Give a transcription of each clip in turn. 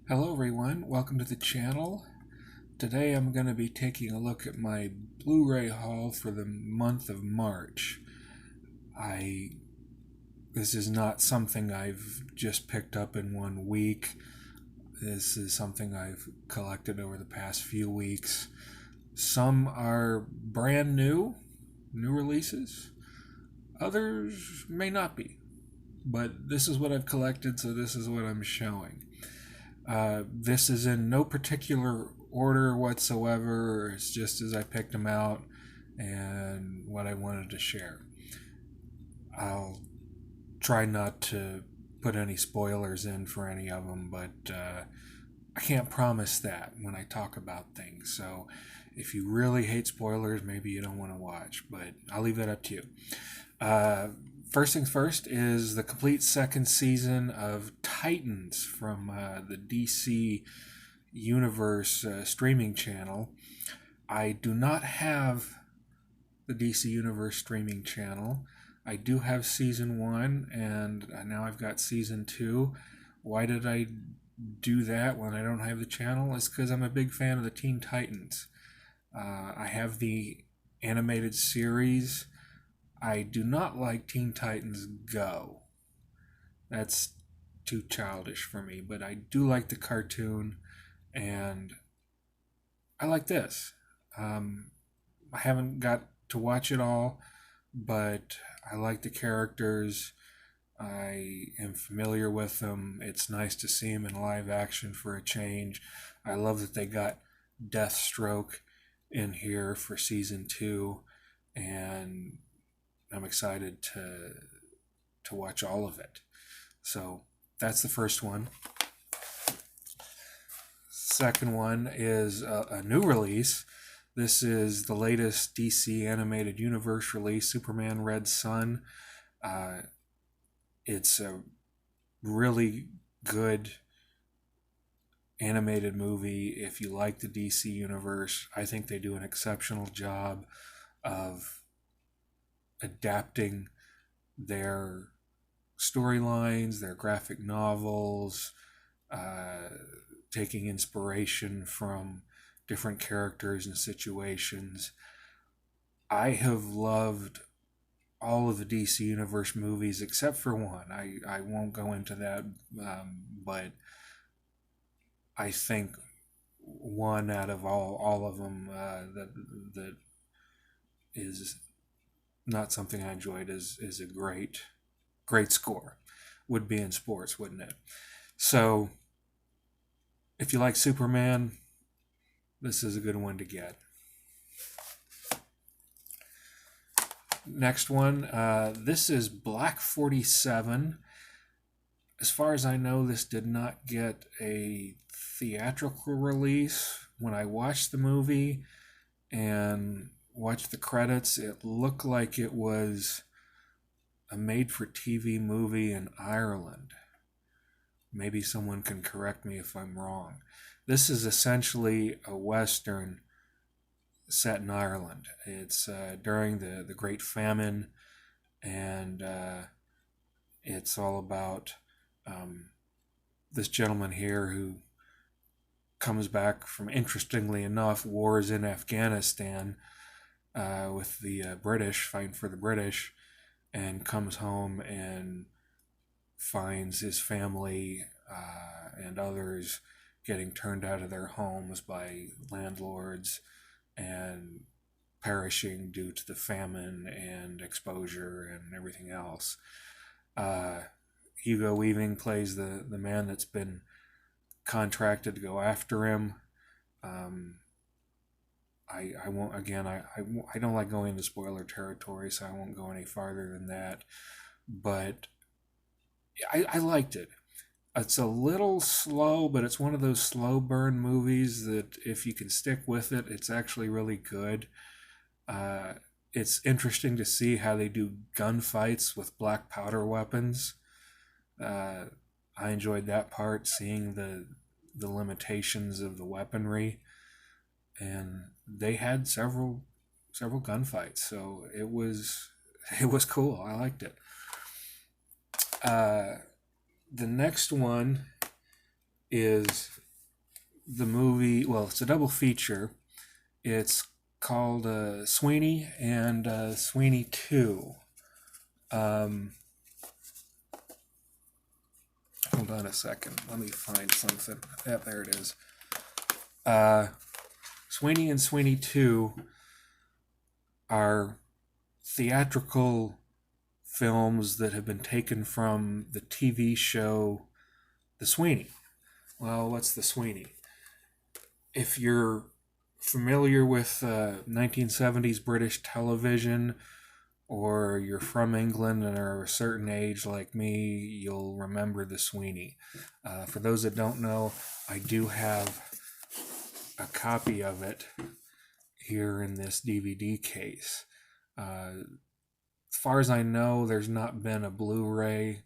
Hello everyone, welcome to the channel. Today I'm going to be taking a look at my Blu-ray haul for the month of March. This is not something I've just picked up in one week. This is something I've collected over the past few weeks. Some are brand new releases. Others may not be. But this is what I've collected, so this is what I'm showing. This is in no particular order whatsoever. It's just as I picked them out and what I wanted to share. I'll try not to put any spoilers in for any of them, but I can't promise that when I talk about things. So if you really hate spoilers, maybe you don't want to watch, but I'll leave that up to you. First things first is the complete second season of Titans from the DC Universe streaming channel. I do not have the DC Universe streaming channel. I do have season 1, and now I've got season 2. Why did I do that when I don't have the channel? It's because I'm a big fan of the Teen Titans. I have the animated series. I do not like Teen Titans Go. That's too childish for me, but I do like the cartoon, and I like this. I haven't got to watch it all, but I like the characters. I am familiar with them. It's nice to see them in live action for a change. I love that they got Deathstroke in here for season 2, and I'm excited to watch all of it. So that's the first one. Second one is a new release. This is the latest DC Animated Universe release, Superman Red Son. It's a really good animated movie. If you like the DC Universe, I think they do an exceptional job of adapting their storylines, their graphic novels, taking inspiration from different characters and situations. I have loved all of the DC Universe movies except for one. I won't go into that, but I think one out of all of them that is not something I enjoyed is a great score. Would be in sports, wouldn't it? So if you like Superman, this is a good one to get. Next one, this is Black 47. As far as I know, this did not get a theatrical release. When I watched the movie and watched the credits, it looked like it was a made-for-TV movie in Ireland. Maybe someone can correct me if I'm wrong. This is essentially a Western set in Ireland. It's during the Great Famine, and it's all about this gentleman here who comes back from, interestingly enough, wars in Afghanistan with the British, fighting for the British, and comes home and finds his family and others getting turned out of their homes by landlords and perishing due to the famine and exposure and everything else. Hugo Weaving plays the man that's been contracted to go after him. I won't, again, I don't like going into spoiler territory, so I won't go any farther than that. But I liked it. It's a little slow, but it's one of those slow burn movies that if you can stick with it, it's actually really good. It's interesting to see how they do gunfights with black powder weapons. I enjoyed that part, seeing the limitations of the weaponry. And they had several gunfights, so it was cool. I liked it. The next one is the movie. Well, it's a double feature. It's called Sweeney and Sweeney 2. Hold on a second. Let me find something. Yeah, there it is. Sweeney and Sweeney 2 are theatrical films that have been taken from the TV show The Sweeney. Well, what's The Sweeney? If you're familiar with 1970s British television, or you're from England and are a certain age like me, you'll remember The Sweeney. For those that don't know, I do have a copy of it here in this DVD case. As far as I know, there's not been a Blu-ray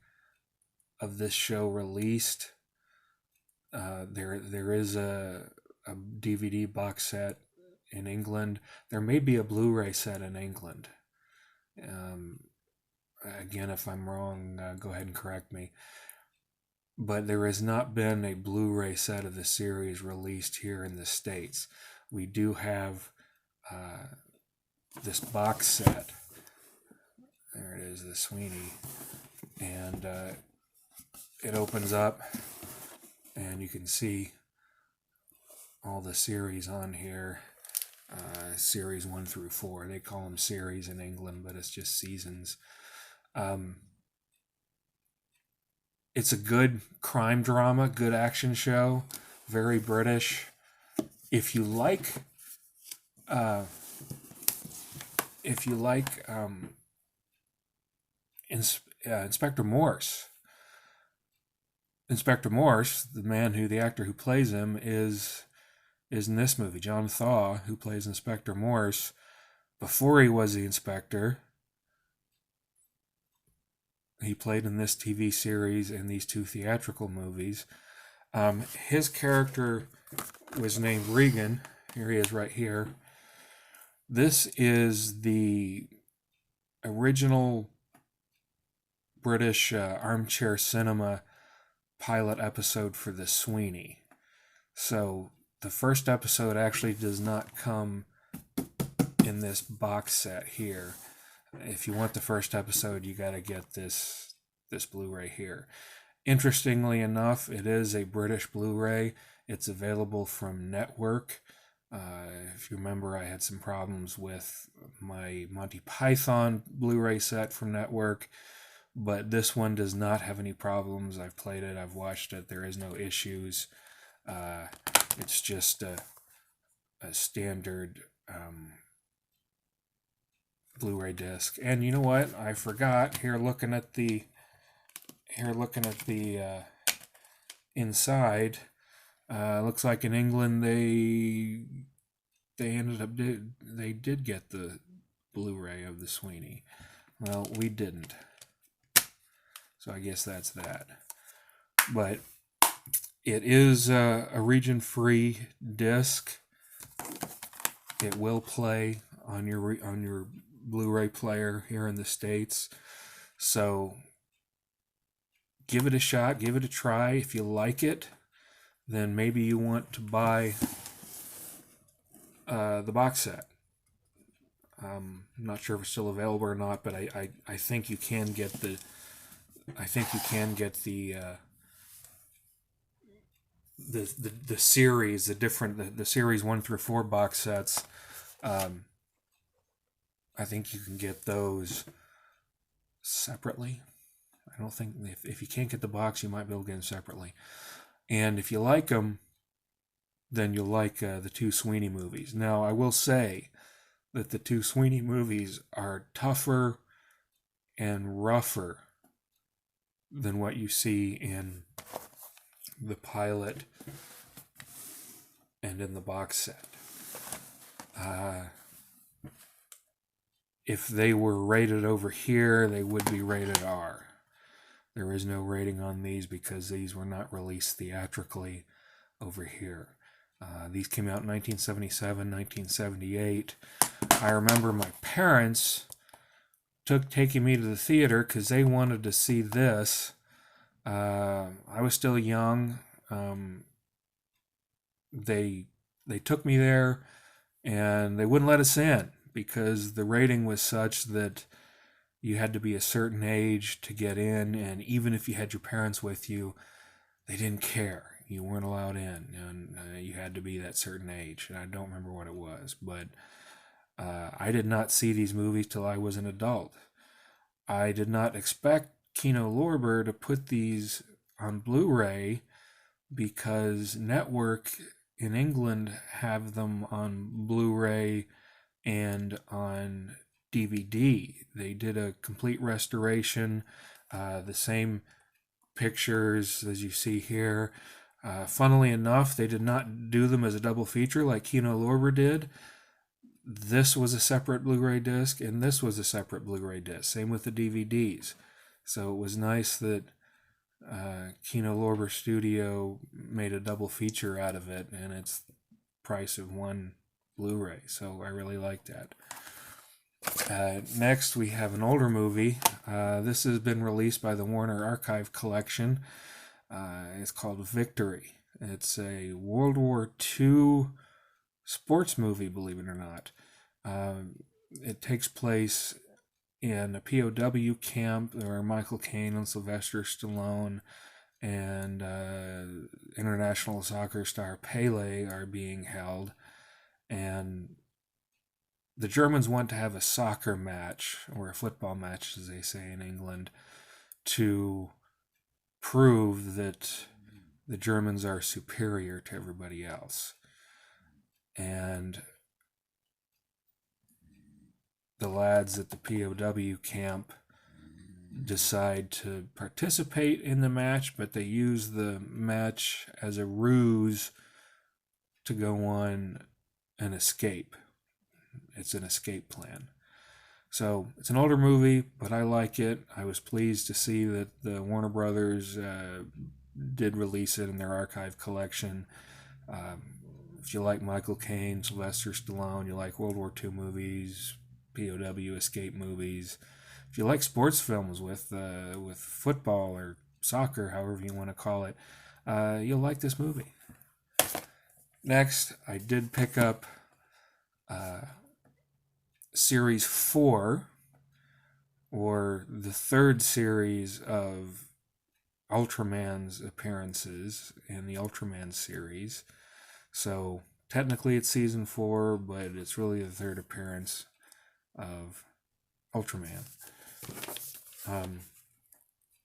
of this show released. There is a DVD box set in England. There may be a Blu-ray set in England. Again, if I'm wrong, go ahead and correct me. But there has not been a Blu-ray set of the series released here in the States. We do have this box set. There it is, The Sweeney. And it opens up, and you can see all the series on here. Series 1 through 4. They call them series in England, but it's just seasons. It's a good crime drama, good action show, very British. If you like Inspector Morse. Inspector Morse, the actor who plays him, is in this movie. John Thaw, who plays Inspector Morse, before he was the inspector, he played in this TV series and these 2 theatrical movies. His character was named Regan. Here he is right here. This is the original British armchair cinema pilot episode for The Sweeney. So the first episode actually does not come in this box set here. If you want the first episode, you got to get this Blu-ray here. Interestingly enough, it is a British Blu-ray. It's available from Network. If you remember, I had some problems with my Monty Python Blu-ray set from Network, but this one does not have any problems. I've played it, I've watched it, there is no issues. It's just a standard Blu-ray disc. And you know what? I forgot. Here, looking at the inside. Looks like in England they did get the Blu-ray of the Sweeney. Well, we didn't. So I guess that's that. But it is a region-free disc. It will play on your Blu-ray player here in the States. So give it a shot, give it a try. If you like it, then maybe you want to buy the box set. I'm not sure if it's still available or not, but I think you can get the the series, the series 1 through 4 box sets. I think you can get those separately. I don't think, if you can't get the box, you might be able to get them separately. And if you like them, then you'll like the 2 Sweeney movies. Now, I will say that the 2 Sweeney movies are tougher and rougher than what you see in the pilot and in the box set. If they were rated over here, they would be rated R. There is no rating on these because these were not released theatrically over here. These came out in 1977, 1978. I remember my parents taking me to the theater because they wanted to see this. I was still young. they took me there, and they wouldn't let us in because the rating was such that you had to be a certain age to get in, and even if you had your parents with you, they didn't care. You weren't allowed in, and you had to be that certain age. And I don't remember what it was, but I did not see these movies till I was an adult. I did not expect Kino Lorber to put these on Blu-ray because Network in England have them on Blu-ray and on DVD. They did a complete restoration, the same pictures as you see here. Funnily enough, they did not do them as a double feature like Kino Lorber did. This was a separate Blu-ray disc, and this was a separate Blu-ray disc. Same with the DVDs. So it was nice that Kino Lorber Studio made a double feature out of it, and it's the price of one Blu-ray. So I really like that. Next, we have an older movie. This has been released by the Warner Archive Collection. It's called Victory. It's a World War II sports movie, believe it or not. It takes place in a POW camp where Michael Caine and Sylvester Stallone and international soccer star Pele are being held. And the Germans want to have a soccer match, or a football match, as they say in England, to prove that the Germans are superior to everybody else. And the lads at the POW camp decide to participate in the match, but they use the match as a ruse to go on an escape. It's an escape plan. So it's an older movie, but I like it. I was pleased to see that the Warner Brothers did release it in their archive collection. If you like Michael Caine, Sylvester Stallone, you like World War II movies, POW escape movies, if you like sports films with football or soccer, however you want to call it, you'll like this movie. Next, I did pick up Series 4, or the third series of Ultraman's appearances in the Ultraman series. So technically it's season 4, but it's really the third appearance of Ultraman.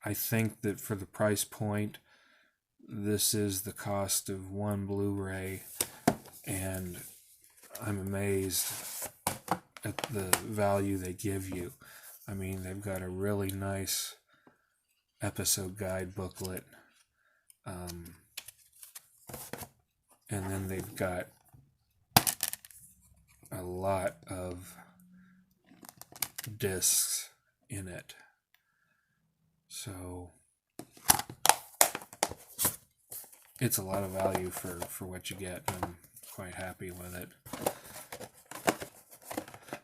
I think that for the price point, this is the cost of one Blu-ray, and I'm amazed at the value they give you. I mean, they've got a really nice episode guide booklet, and then they've got a lot of discs in it. So it's a lot of value for what you get, and I'm quite happy with it.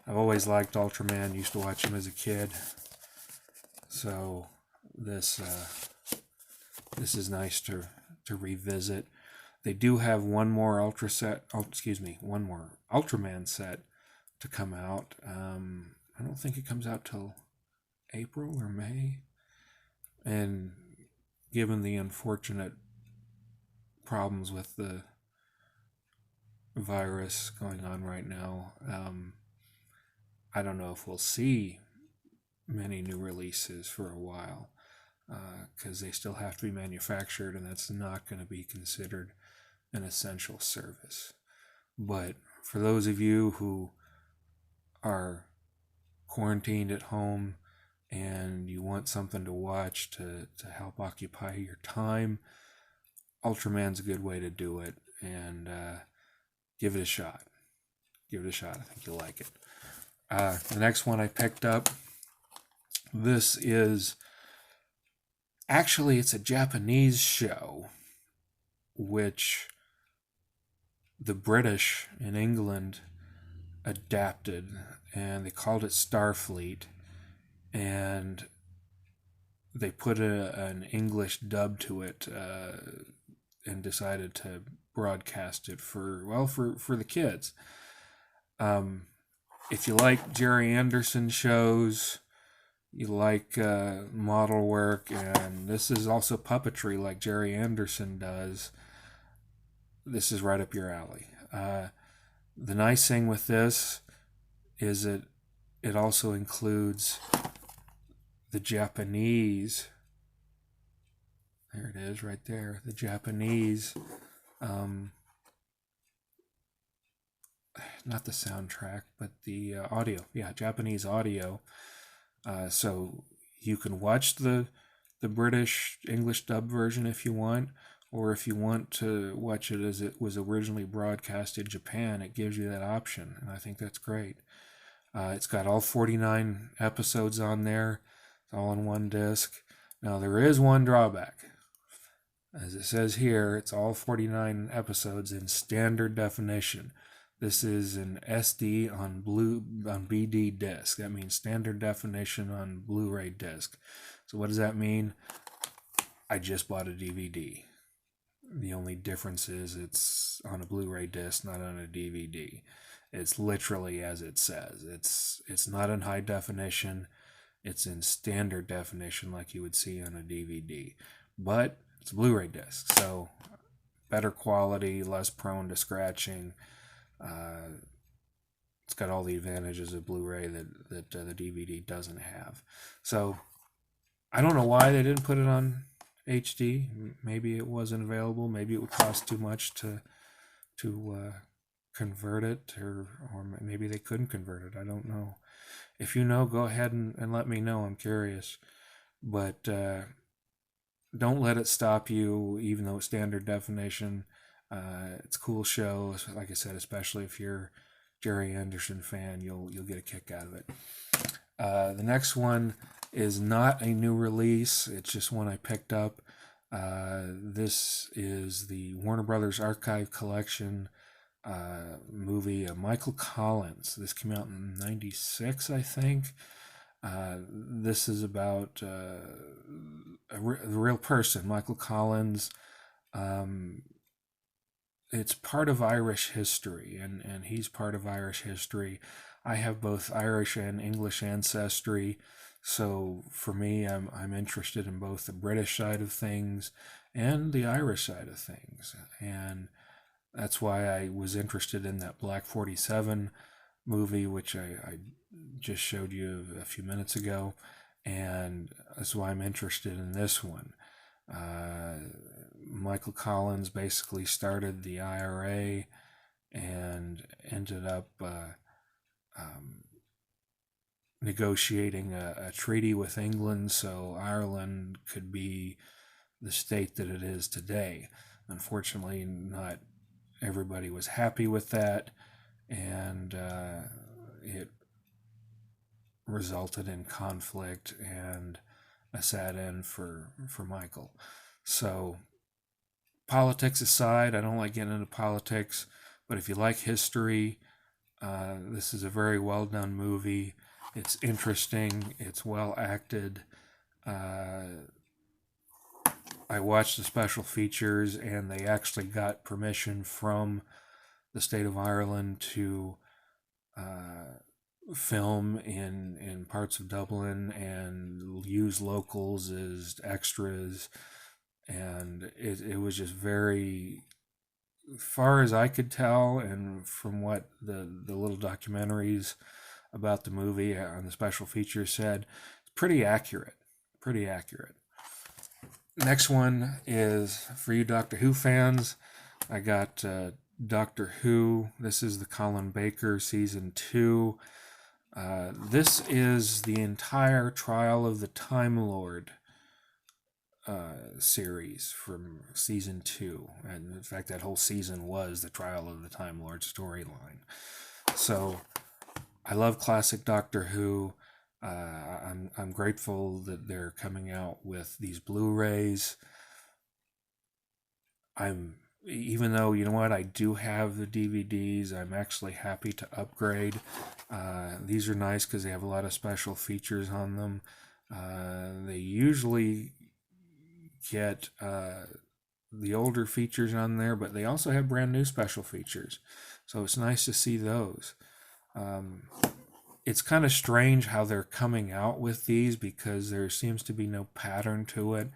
I've always liked Ultraman, used to watch him as a kid, so this is nice to revisit. They do have one more one more Ultraman set to come out. I don't think it comes out till April or May, and given the unfortunate problems with the virus going on right now, I don't know if we'll see many new releases for a while, because they still have to be manufactured, and that's not going to be considered an essential service. But for those of you who are quarantined at home and you want something to watch to help occupy your time, Ultraman's a good way to do it, and give it a shot. Give it a shot. I think you'll like it. The next one I picked up, this is actually, it's a Japanese show, which the British in England adapted, and they called it Starfleet, and they put an English dub to it. and decided to broadcast it for the kids. If you like Jerry Anderson shows, you like model work, and this is also puppetry like Jerry Anderson does, this is right up your alley. The nice thing with this is it also includes the Japanese. There it is right there. The Japanese, not the soundtrack, but the audio. Yeah, Japanese audio. So you can watch the British English dub version if you want, or if you want to watch it as it was originally broadcast in Japan, it gives you that option, and I think that's great. It's got all 49 episodes on there. It's all in one disc. Now, there is one drawback. As it says here, it's all 49 episodes in standard definition. This is an SD on BD disc. That means standard definition on Blu-ray disc. So what does that mean? I just bought a DVD. The only difference is it's on a Blu-ray disc, not on a DVD. It's literally as it says. It's not in high definition. It's in standard definition like you would see on a DVD. But it's a Blu-ray disc, so better quality, less prone to scratching. It's got all the advantages of Blu-ray that the DVD doesn't have. So I don't know why they didn't put it on HD. Maybe it wasn't available. Maybe it would cost too much to convert it, or maybe they couldn't convert it. I don't know. If you know, go ahead and let me know. I'm curious. But don't let it stop you, even though it's standard definition. It's a cool show, like I said, especially if you're a Jerry Anderson fan, you'll get a kick out of it. The next one is not a new release. It's just one I picked up. This is the Warner Brothers Archive Collection movie of Michael Collins. This came out in '96, I think. This is about a real person, Michael Collins. It's part of Irish history, and he's part of Irish history. I have both Irish and English ancestry, so for me, I'm interested in both the British side of things and the Irish side of things, and that's why I was interested in that Black 47 movie, which I just showed you a few minutes ago, and that's why I'm interested in this one. Michael Collins basically started the IRA and ended up negotiating a treaty with England so Ireland could be the state that it is today. Unfortunately, not everybody was happy with that, and it resulted in conflict and a sad end for Michael. So, politics aside, I don't like getting into politics, but if you like history, this is a very well done movie. It's interesting, it's well acted. I watched the special features, and they actually got permission from the state of Ireland to film in parts of Dublin and use locals as extras, and it was just very, far as I could tell, and from what the little documentaries about the movie on the special features said, it's pretty accurate. Next one is for you Doctor Who fans. I got Doctor Who. This is the Colin Baker season 2. This is the entire Trial of the Time Lord series from season 2, and in fact that whole season was the Trial of the Time Lord storyline. So I love classic Doctor Who. I'm grateful that they're coming out with these Blu-rays. Even though, you know what, I do have the DVDs, I'm actually happy to upgrade. These are nice because they have a lot of special features on them. They usually get the older features on there, but they also have brand new special features. So it's nice to see those. Um, it's kind of strange how they're coming out with these because there seems to be no pattern to it.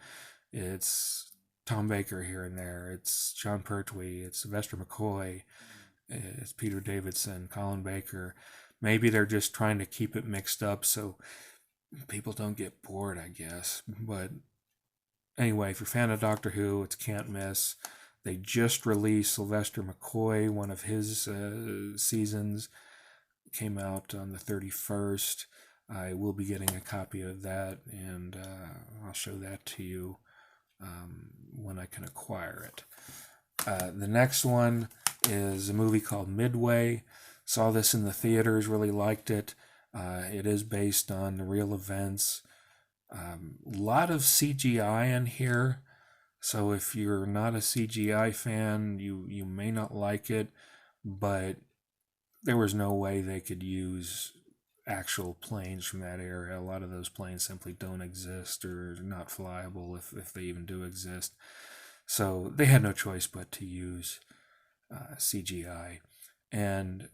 It's Tom Baker here and there. It's Sean Pertwee. It's Sylvester McCoy. It's Peter Davidson, Colin Baker. Maybe they're just trying to keep it mixed up so people don't get bored, I guess. But anyway, if you're a fan of Doctor Who, it's can't miss. They just released Sylvester McCoy, one of his seasons. Came out on the 31st. I will be getting a copy of that, and I'll show that to you when I can acquire it. The next one is a movie called Midway. Saw this in the theaters, really liked it. It is based on the real events. A lot of CGI in here, so if you're not a CGI fan, you may not like it, but there was no way they could use actual planes from that era. A lot of those planes simply don't exist or are not flyable if they even do exist. So they had no choice but to use CGI. And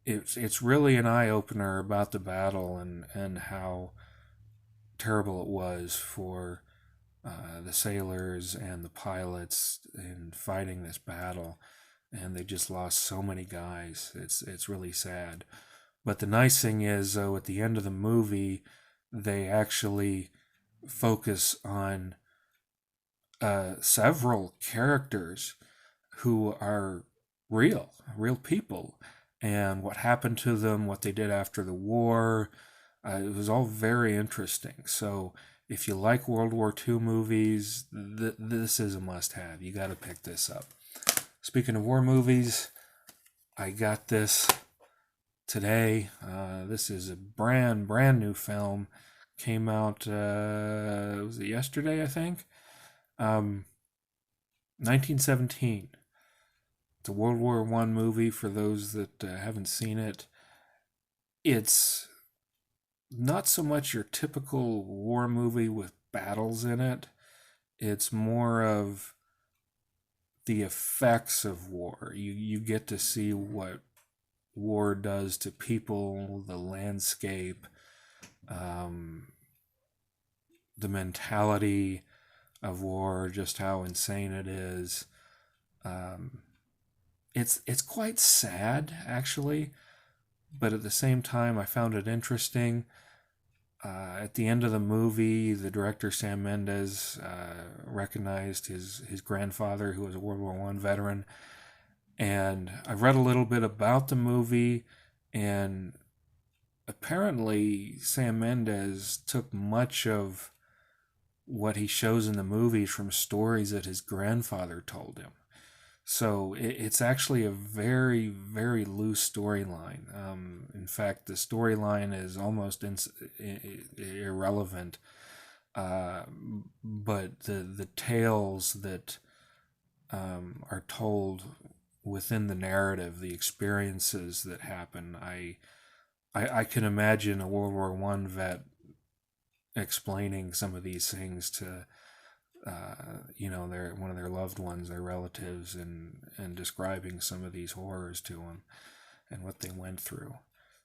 it's really an eye-opener about the battle and how terrible it was for the sailors and the pilots in fighting this battle. And they just lost so many guys. It's really sad. But the nice thing is, though, at the end of the movie, they actually focus on several characters who are real people, and what happened to them, what they did after the war. It was all very interesting. So if you like World War II movies, this is a must-have. You got to pick this up. Speaking of war movies, I got this today. This is a brand new film. Came out, was it yesterday, I think? 1917. It's a World War I movie for those that haven't seen it. It's not so much your typical war movie with battles in it. It's more of the effects of war. You get to see what war does to people, the landscape, the mentality of war, just how insane it is. It's quite sad, actually, but at the same time, I found it interesting. At the end of the movie, the director Sam Mendes recognized his grandfather, who was a World War I veteran. And I read a little bit about the movie, and apparently Sam Mendes took much of what he shows in the movies from stories that his grandfather told him. So it's actually a very, very loose storyline. In fact, the storyline is almost irrelevant. But the tales that are told within the narrative, the experiences that happen, I can imagine a World War I vet explaining some of these things to one of their loved ones, their relatives, and describing some of these horrors to them and what they went through.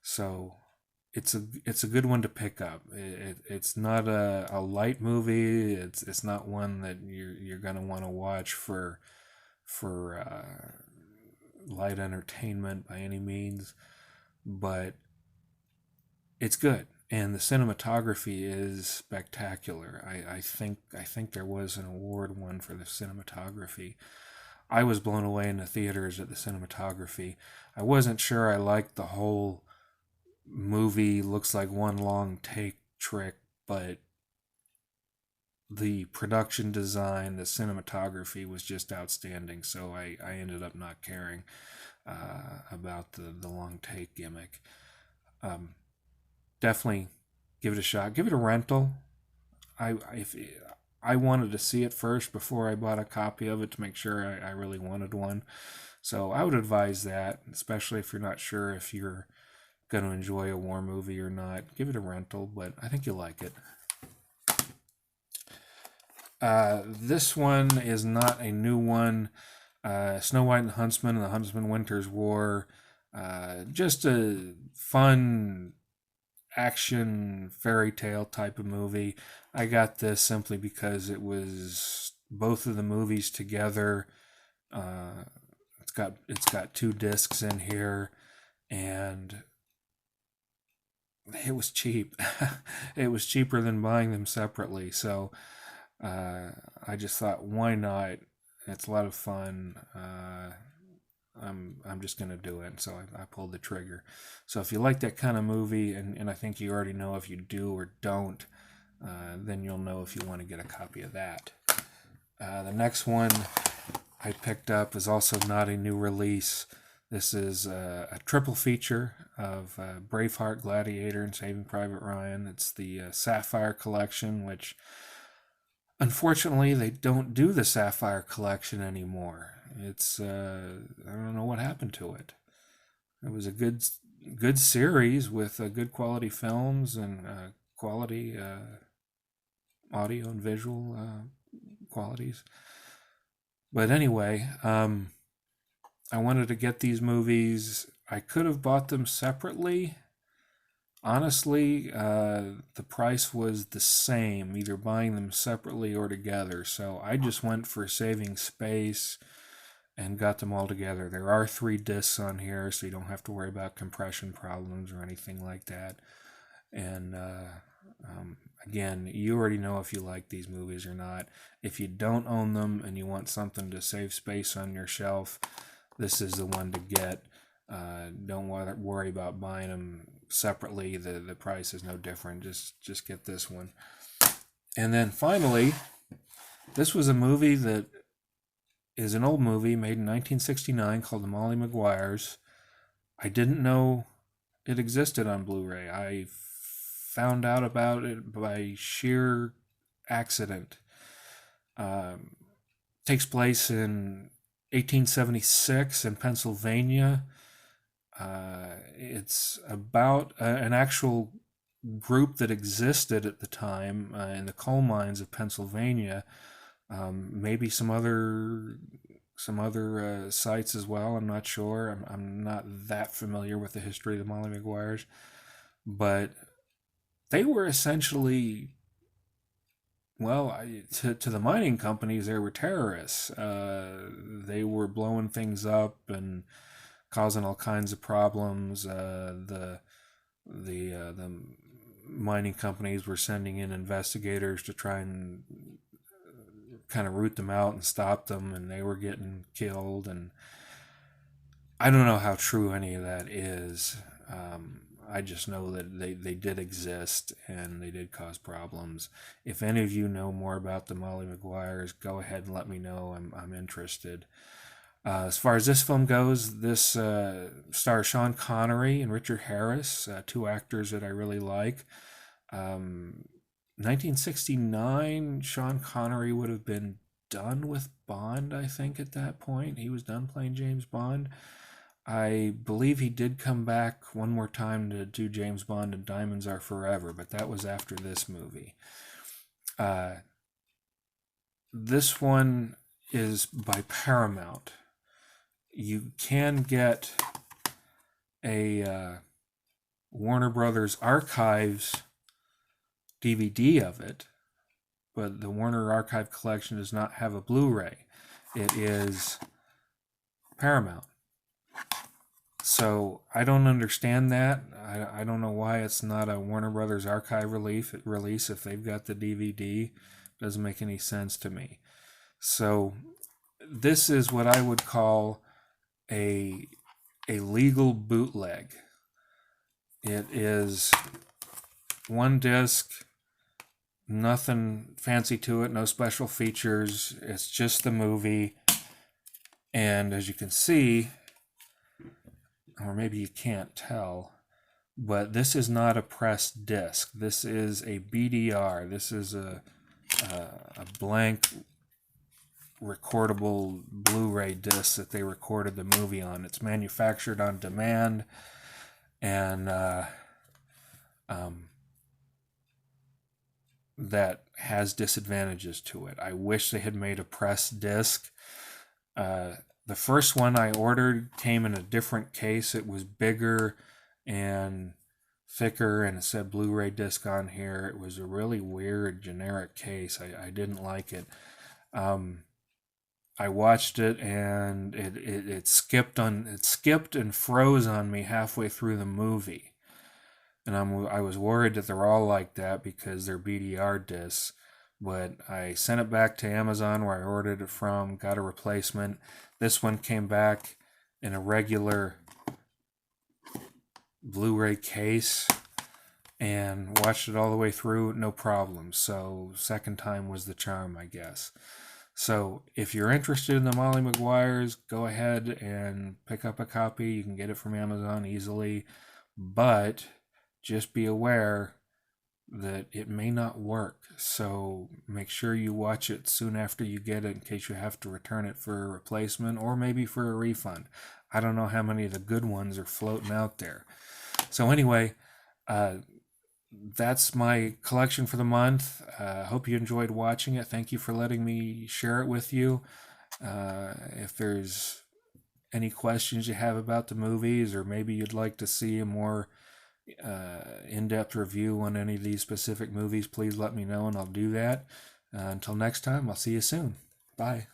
So it's a good one to pick up. It's not a light movie. It's not one that you're gonna want to watch for light entertainment by any means, but it's good. And the cinematography is spectacular. I think there was an award won for the cinematography. I was blown away in the theaters at the cinematography. I wasn't sure I liked the whole movie looks like one long take trick, but the production design, the cinematography was just outstanding. So I ended up not caring about the long take gimmick. Definitely give it a shot. Give it a rental. I wanted to see it first before I bought a copy of it to make sure I really wanted one. So I would advise that, especially if you're not sure if you're going to enjoy a war movie or not. Give it a rental, but I think you'll like it. This one is not a new one. Snow White and Huntsman and the Huntsman Winter's War. Just a fun action fairy tale type of movie. I got this simply because it was both of the movies together. Uh, it's got 2 discs in here, and it was cheap. It was cheaper than buying them separately. So I just thought, why not? It's a lot of fun. I'm just gonna do it. So I pulled the trigger. So if you like that kind of movie, and I think you already know if you do or don't, then you'll know if you want to get a copy of that. The next one I picked up is also not a new release. This is a triple feature of Braveheart, Gladiator, and Saving Private Ryan. It's the Sapphire Collection, which unfortunately they don't do the Sapphire Collection anymore. It's I don't know what happened to it. It was a good series with good quality films and quality audio and visual qualities. But anyway, I wanted to get these movies. I could have bought them separately. Honestly, the price was the same, either buying them separately or together. So I just went for saving space and got them all together. There are 3 discs on here, so you don't have to worry about compression problems or anything like that. And again, you already know if you like these movies or not. If you don't own them and you want something to save space on your shelf, this is the one to get. Don't worry about buying them separately. The price is no different. Just get this one. And then finally, this was a movie that is an old movie made in 1969 called The Molly Maguires. I didn't know it existed on Blu-ray. I found out about it by sheer accident. Takes place in 1876 in Pennsylvania. It's about an actual group that existed at the time in the coal mines of Pennsylvania. Maybe some other sites as well. I'm not sure. I'm not that familiar with the history of the Molly Maguires, but they were essentially, well, to the mining companies, they were terrorists. They were blowing things up and causing all kinds of problems. The mining companies were sending in investigators to try and kind of root them out and stop them, and they were getting killed. And I don't know how true any of that is. I just know that they did exist and they did cause problems. If any of you know more about the Molly Maguires, go ahead and let me know. I'm interested. As far as this film goes, this stars Sean Connery and Richard Harris, 2 actors that I really like. 1969, Sean Connery would have been done with Bond, I think, at that point. He was done playing James Bond. I believe he did come back one more time to do James Bond and Diamonds Are Forever, but that was after this movie. This one is by Paramount. You can get a Warner Brothers Archives DVD of it, but the Warner Archive Collection does not have a Blu-ray. It is Paramount. So I don't understand that. I don't know why it's not a Warner Brothers Archive release if they've got the DVD. Doesn't make any sense to me. So this is what I would call a legal bootleg. It is 1 disc, nothing fancy to it, no special features. It's just the movie. And as you can see, or maybe you can't tell, but this is not a pressed disc. This is a BDR. This is a blank recordable Blu-ray disc that they recorded the movie on. It's manufactured on demand, and that has disadvantages to it. I wish they had made a press disc. The first one I ordered came in a different case. It was bigger and thicker, and it said Blu-ray disc on here. It was a really weird generic case. I didn't like it. I watched it, and it skipped and froze on me halfway through the movie. And I was worried that they're all like that because they're BDR discs. But I sent it back to Amazon where I ordered it from, got a replacement. This one came back in a regular Blu-ray case and watched it all the way through, no problem. So second time was the charm, I guess. So if you're interested in the Molly Maguires, go ahead and pick up a copy. You can get it from Amazon easily. But just be aware that it may not work. So make sure you watch it soon after you get it in case you have to return it for a replacement or maybe for a refund. I don't know how many of the good ones are floating out there. So anyway, that's my collection for the month. Hope you enjoyed watching it. Thank you for letting me share it with you. If there's any questions you have about the movies, or maybe you'd like to see a more in-depth review on any of these specific movies, please let me know and I'll do that. Until next time, I'll see you soon. Bye.